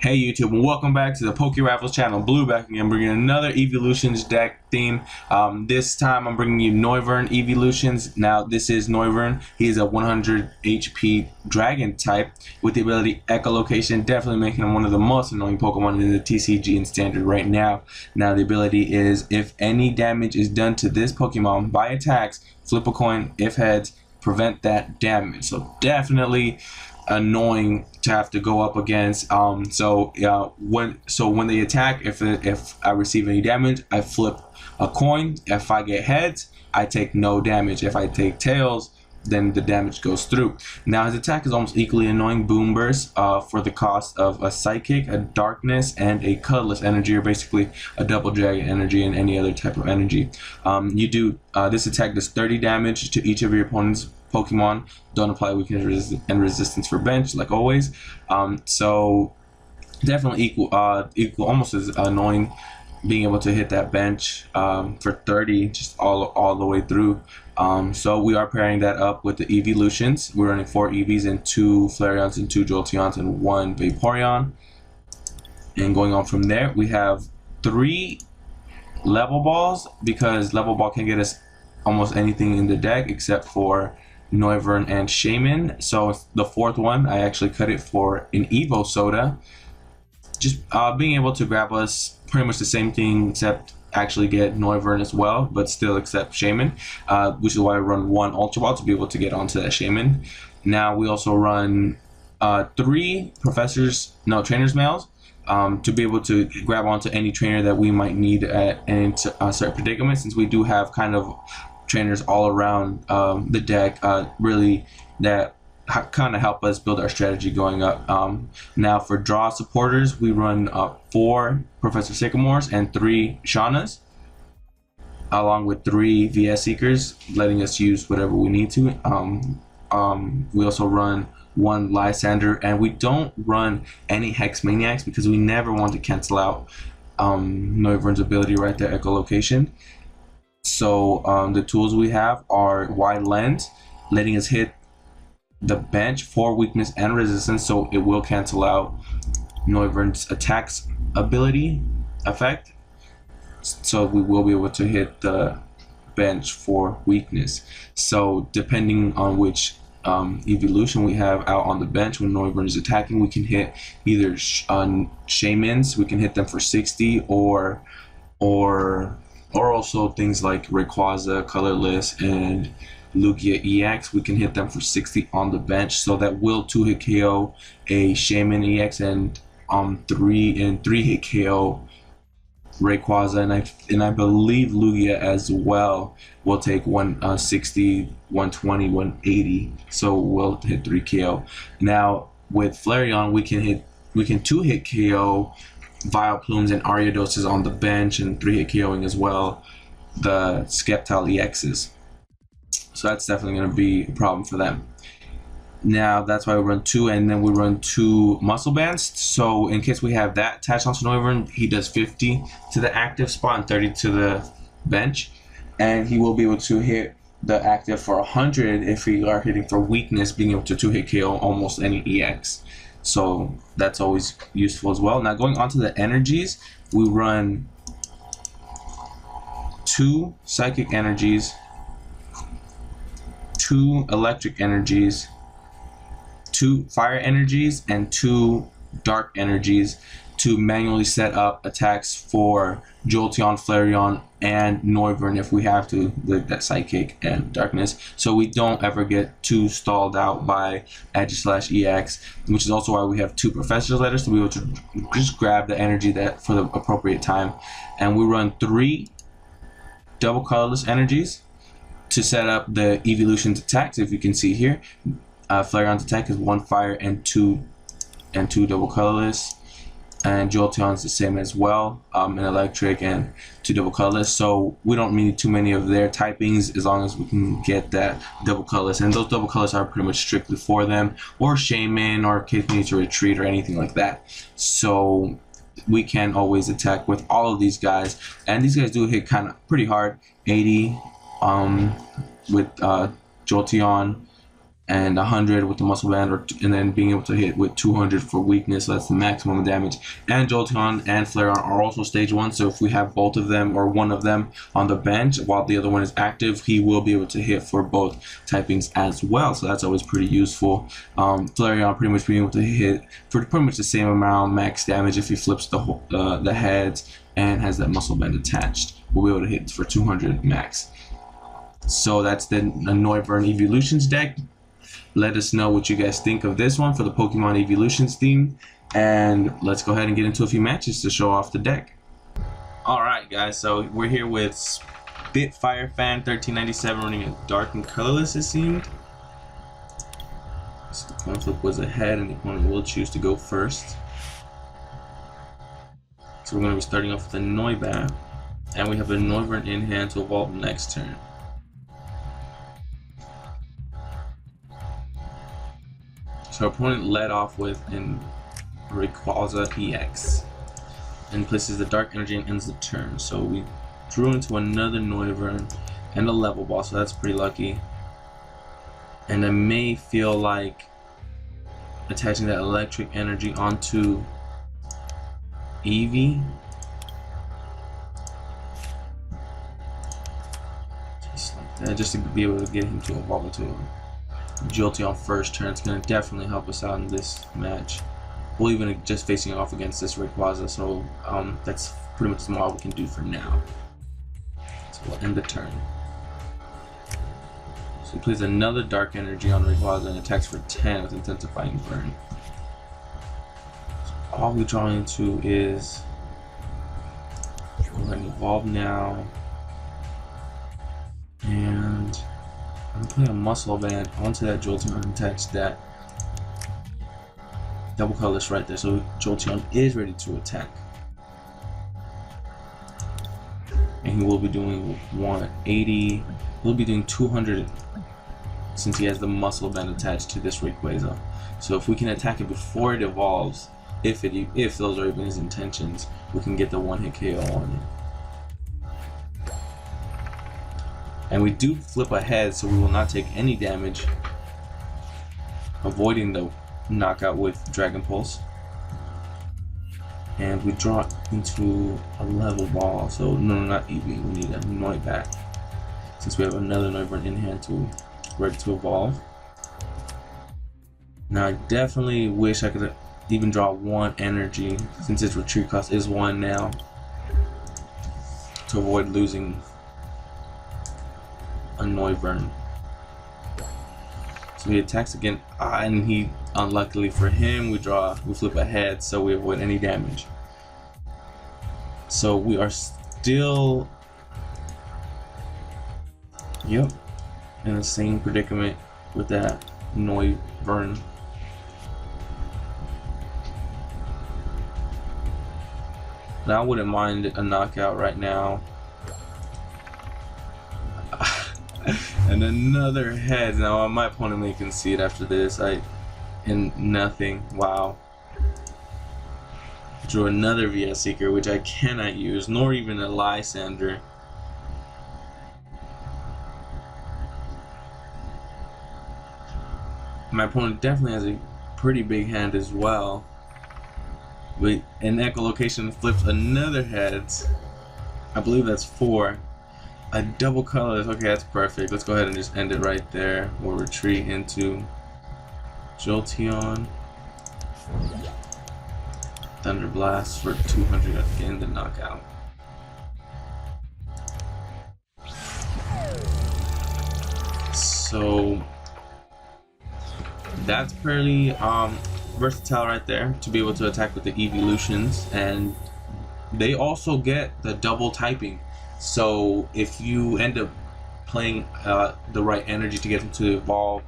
Hey YouTube, and welcome back to the Poke Rivals channel. Blue back again, bringing another Eeveelutions deck theme. This time I'm bringing you Noivern Eeveelutions. Now this is Noivern. He's a 100 HP dragon type with the ability Echolocation, definitely making him one of the most annoying Pokemon in the TCG and standard right now. Now the ability is if any damage is done to this Pokemon by attacks, flip a coin. If heads, prevent that damage. So definitely annoying to have to go up against. When they attack, if I receive any damage, I flip a coin. If I get heads, I take no damage. If I take tails, then the damage goes through. Now his attack is almost equally annoying. Boom burst for the cost of a psychic, a darkness, and a colorless energy, or basically a double dragon energy and any other type of energy. This attack does 30 damage to each of your opponent's Pokemon. Don't apply weakness and resistance for bench, like always. So definitely equal, almost as annoying being able to hit that bench for 30 just all the way through. So we are pairing that up with the Eeveelutions. We're running 4 Eevees and 2 Flareons and 2 Jolteons and 1 Vaporeon. And going on from there, we have 3 level balls, because level ball can get us almost anything in the deck except for Noivern and Shaman. So the 4th one, I actually cut it for an Evo Soda. Just being able to grab us pretty much the same thing, except actually get Noivern as well, but still accept Shaman, which is why I run 1 Ultra Ball to be able to get onto that Shaman. Now we also run 3 trainers mails to be able to grab onto any trainer that we might need in certain predicaments, since we do have kind of trainers all around the deck, really, that kind of help us build our strategy going up. Now for draw supporters, we run 4 Professor Sycamores and 3 Shaunas, along with 3 VS Seekers, letting us use whatever we need to. We also run 1 Lysander, and we don't run any Hex Maniacs because we never want to cancel out Noivern's ability right there, Echolocation. So the tools we have are Wide Lens, letting us hit the bench for weakness and resistance, so it will cancel out Noivern's attacks ability effect. So we will be able to hit the bench for weakness. So depending on which Eeveelution we have out on the bench when Noivern is attacking, we can hit either Shamans, we can hit them for 60, or also things like Rayquaza, Colorless, and Lugia EX. We can hit them for 60 on the bench, so that will 2-hit KO a Shaman EX and 3-hit KO Rayquaza, and I believe Lugia as well will take 160, 120, 180, so we'll hit 3 KO. Now with Flareon, we can 2-hit KO Vileplumes and Ariadoses on the bench, and 3-hit KOing as well the Sceptile EXs. So that's definitely going to be a problem for them. Now that's why we run 2, and then we run 2 Muscle Bands. So in case we have that attached onto Noivern, he does 50 to the active spot and 30 to the bench, and he will be able to hit the active for 100 if we are hitting for weakness, being able to 2-hit KO almost any EX. So that's always useful as well. Now going on to the energies, we run 2 Psychic Energies, 2 Electric Energies, 2 Fire Energies, and 2 Dark Energies to manually set up attacks for Jolteon, Flareon, and Noivern if we have to, with that Psychic and Darkness, so we don't ever get too stalled out by Edge/EX, which is also why we have 2 Professor's Letters to be able to just grab the energy that for the appropriate time. And we run 3 double colorless energies to set up the Eeveelution's attacks. If you can see here, Flareon's attack is 1 fire and 2 double colorless, and Jolteon's the same as well, an electric and 2 double colorless. So we don't need too many of their typings as long as we can get that double colorless, and those double colors are pretty much strictly for them, or Shaman, or in case we need to retreat or anything like that. So we can always attack with all of these guys, and these guys do hit kind of pretty hard. 80 with Jolteon, and 100 with the muscle band, and then being able to hit with 200 for weakness. So that's the maximum damage. And Jolteon and Flareon are also stage 1, so if we have both of them or one of them on the bench while the other one is active, he will be able to hit for both typings as well. So that's always pretty useful. Flareon pretty much being able to hit for pretty much the same amount max damage if he flips the heads and has that muscle band attached. We'll be able to hit for 200 max. So that's the Noivern Eeveelutions deck. Let us know what you guys think of this one for the Pokemon Eeveelutions theme, and let's go ahead and get into a few matches to show off the deck. Alright guys, so we're here with Spitfire Fan 1397 running a dark and colorless, it seemed. So the coin flip was ahead and the opponent will choose to go first. So we're going to be starting off with a Noivern, and we have a Noivern in hand to evolve next turn. So our opponent led off with an Rayquaza EX and places the dark energy and ends the turn. So we drew into another Noivern and a level ball, so that's pretty lucky. And I may feel like attaching that electric energy onto Eevee. Just like that, just to be able to get him to evolve into a Jolteon first turn. It's going to definitely help us out in this match. We'll even just facing off against this Rayquaza, so that's pretty much all we can do for now. So we'll end the turn. So he plays another Dark Energy on Rayquaza and attacks for 10 with Intensifying Burn. So all we draw into is we're going to evolve now, and I'm going to play a Muscle Band onto that Jolteon and attach that double colorless right there, so Jolteon is ready to attack. And he will be doing 180, he'll be doing 200 since he has the Muscle Band attached to this Rayquaza. So if we can attack it before it evolves, if those are even his intentions, we can get the one-hit KO on it. And we do flip ahead, so we will not take any damage, avoiding the knockout with Dragon Pulse. And we draw into a level ball, so no, not Eevee, we need a Noivern, since we have another Noivern in hand to ready to evolve. Now I definitely wish I could even draw one energy, since its retreat cost is 1 now, to avoid losing a Noivern. So he attacks again, and he, unluckily for him, we flip ahead, so we avoid any damage. So we are still, in the same predicament with that Noivern. Now I wouldn't mind a knockout right now. And another head. Now my opponent may concede after this. And nothing. Wow. Drew another VS Seeker, which I cannot use, nor even a Lysander. My opponent definitely has a pretty big hand as well. But an echolocation flips another heads. I believe that's 4. A double colorless, okay, that's perfect. Let's go ahead and just end it right there. We'll retreat into Jolteon. Thunder Blast for 200 again, the knockout. So that's pretty versatile right there, to be able to attack with the Eeveelutions, and they also get the double typing. So if you end up playing the right energy to get them to evolve,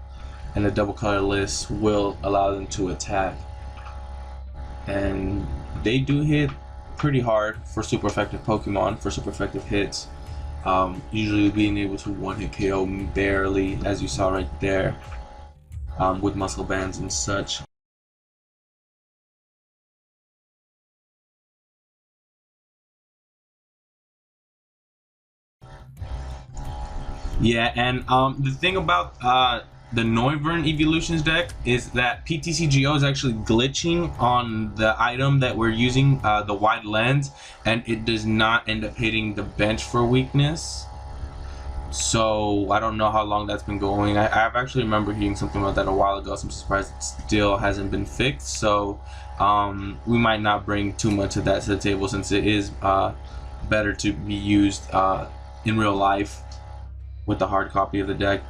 and the double colorless will allow them to attack, and they do hit pretty hard for super effective Pokemon, for super effective hits. Usually being able to one-hit KO barely, as you saw right there, with muscle bands and such. Yeah, and the thing about the Noivern Eeveelutions deck is that PTCGO is actually glitching on the item that we're using, the wide lens, and it does not end up hitting the bench for weakness. So I don't know how long that's been going. I've actually remember hearing something about that a while ago, so I'm surprised it still hasn't been fixed. So we might not bring too much of that to the table, since it is better to be used in real life with the hard copy of the deck.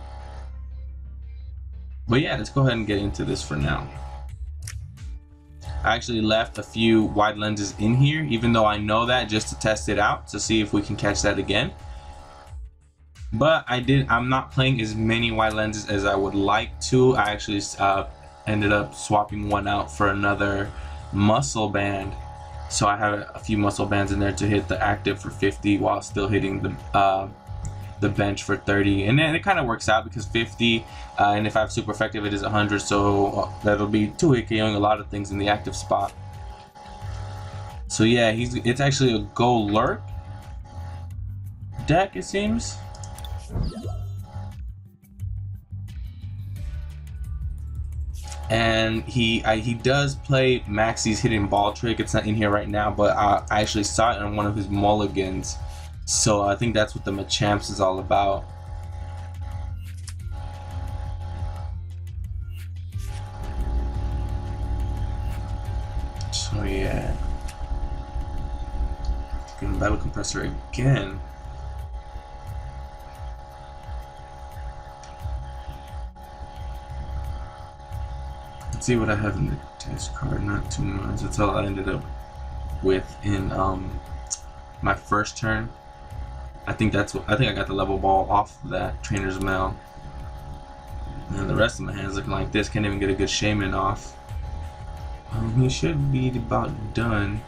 But yeah, let's go ahead and get into this for now. I actually left a few wide lenses in here, even though I know that, just to test it out to see if we can catch that again. But I'm not playing as many wide lenses as I would like to. I actually ended up swapping one out for another muscle band. So I have a few muscle bands in there to hit the active for 50 while still hitting the bench for 30. And then it kind of works out because 50, and if I have super effective, it is 100. So that'll be 2-hit KOing a lot of things in the active spot. So yeah, it's actually a Go Lurk deck, it seems. And he does play Maxie's hidden ball trick. It's not in here right now, but I actually saw it on one of his mulligans, so I think that's what the Machamps is all about. So yeah, getting Battle Compressor again. Let's see what I have in the test card. Not too much. That's all I ended up with in my first turn. I think I got the level ball off of that Trainer's Mail. And the rest of my hand's looking like this. Can't even get a good Shaman off. He should be about done.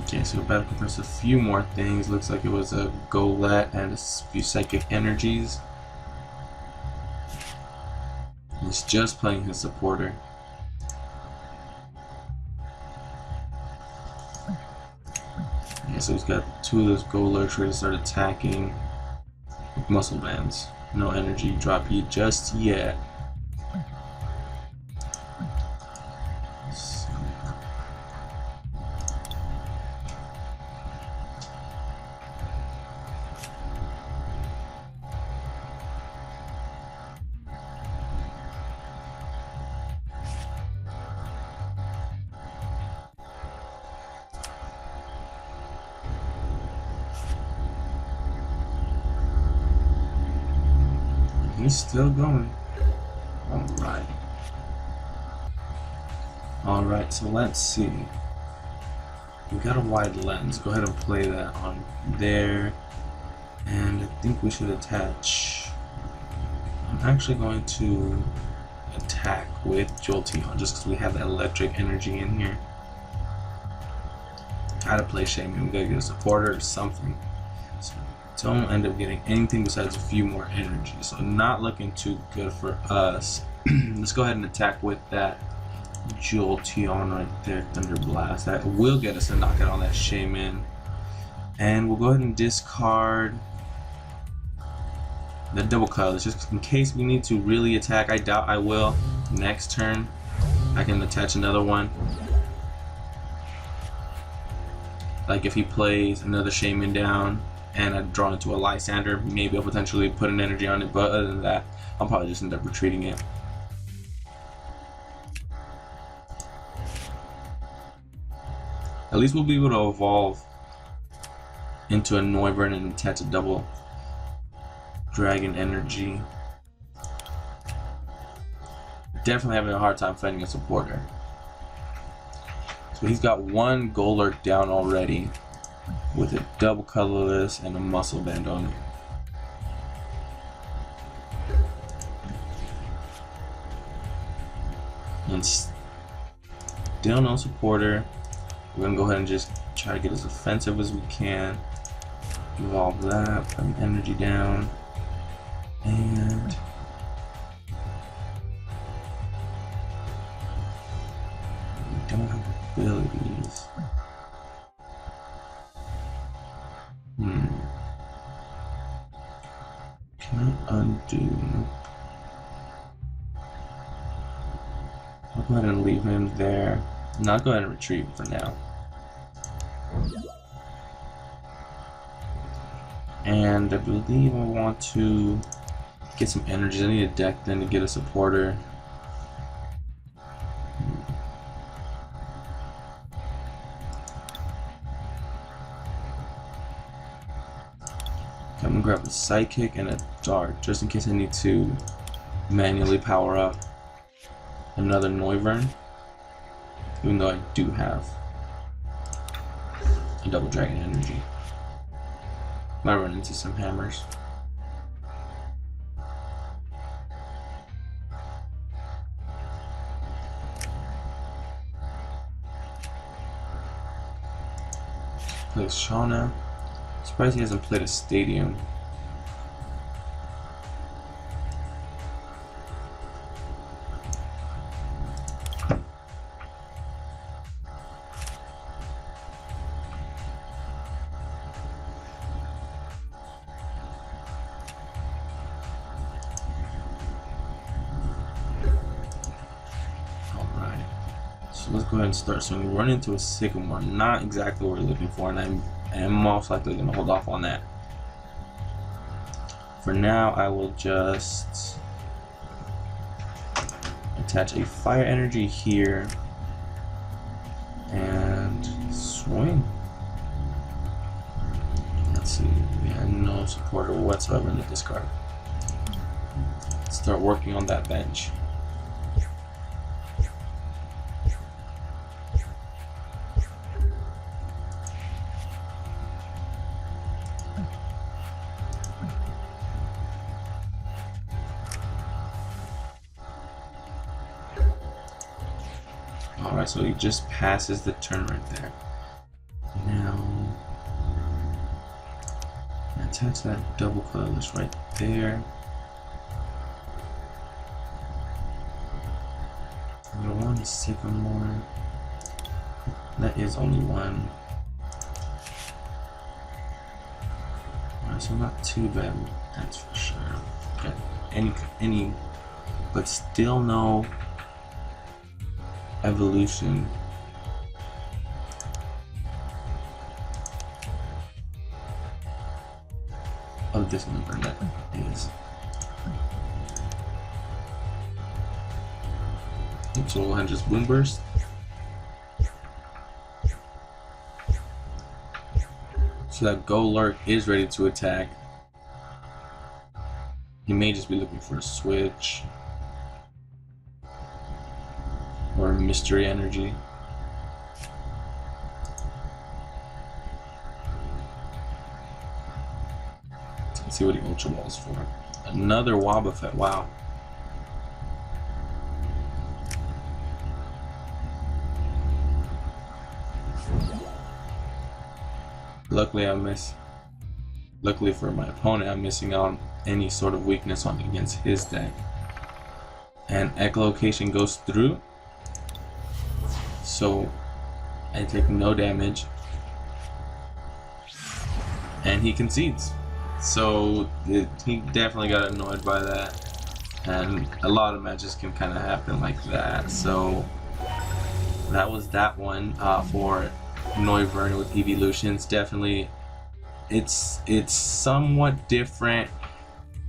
Okay, so Battle Compress a few more things. Looks like it was a Golett and a few Psychic Energies. He's just playing his supporter. Yeah, so he's got 2 of those Golerts ready to start attacking with muscle bands. No energy drop heat just yet. He's still going. Alright, so let's see. We got a wide lens. Go ahead and play that on there. And I think we should attach. I'm actually going to attack with Jolteon just because we have that electric energy in here. Gotta play Shaman. We gotta get a supporter or something. So don't end up getting anything besides a few more energy, so not looking too good for us. Let's go ahead and attack with that Jolteon right there, Thunder Blast. That will get us a knockout on that Shaman, and we'll go ahead and discard the double colors just in case we need to really attack. I doubt I will. Next turn I can attach another one, like if he plays another Shaman down and I draw into a Lysander, maybe I'll potentially put an energy on it, but other than that, I'll probably just end up retreating it. At least we'll be able to evolve into a Noivern and attach a double Dragon Energy. Definitely having a hard time fighting a supporter. So he's got 1 Golurk down already, with a double colorless and a muscle band on it. And still no supporter. We're gonna go ahead and just try to get as offensive as we can. Evolve that, put an energy down, and Undo. I'll go ahead and leave him there. No, I'll go ahead and retreat for now. And I believe I want to get some energies. I need a deck then to get a supporter. I'm gonna grab a Psychic and a Dart just in case I need to manually power up another Noivern, even though I do have a Double Dragon energy. Might run into some hammers. Plays Shauna. Surprised he hasn't played a Stadium. Alright. So let's go ahead and start. So we run into a Sycamore. Not exactly what we're looking for, and I'm most likely going to hold off on that. For now, I will just attach a Fire Energy here and swing. Let's see, we have no supporter whatsoever in the discard. Let's start working on that bench. Alright, so he just passes the turn right there. Now, attach that double colorless right there. I want a Sycamore. That is only one. Alright, so not too bad, that's for sure. Okay, any, but still no evolution. Of this number that is. So we'll have just Boom Burst. So that Golurk is ready to attack. He may just be looking for a switch. Or Mystery Energy. Let's see what he Ultra Balls for. Another Wobbuffet, wow. Luckily for my opponent, I'm missing out on any sort of weakness on against his deck. And Echolocation goes through. So I take no damage, and he concedes. So he definitely got annoyed by that, and a lot of matches can kind of happen like that. So that was that one for Noivern with Eeveelutions. Definitely, it's somewhat different.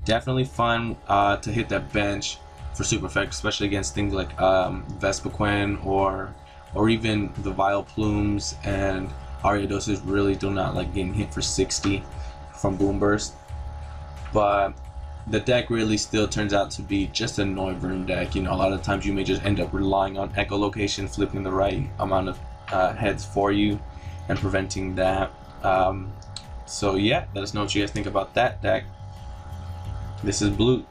Definitely fun to hit that bench for super effects, especially against things like Vespiquen or even the Vile Plumes, and Ariadoses really do not like getting hit for 60 from Boom Burst. But the deck really still turns out to be just a Noivern deck. You know, a lot of times you may just end up relying on Echolocation, flipping the right amount of heads for you and preventing that. So yeah, let us know what you guys think about that deck. This is Blue.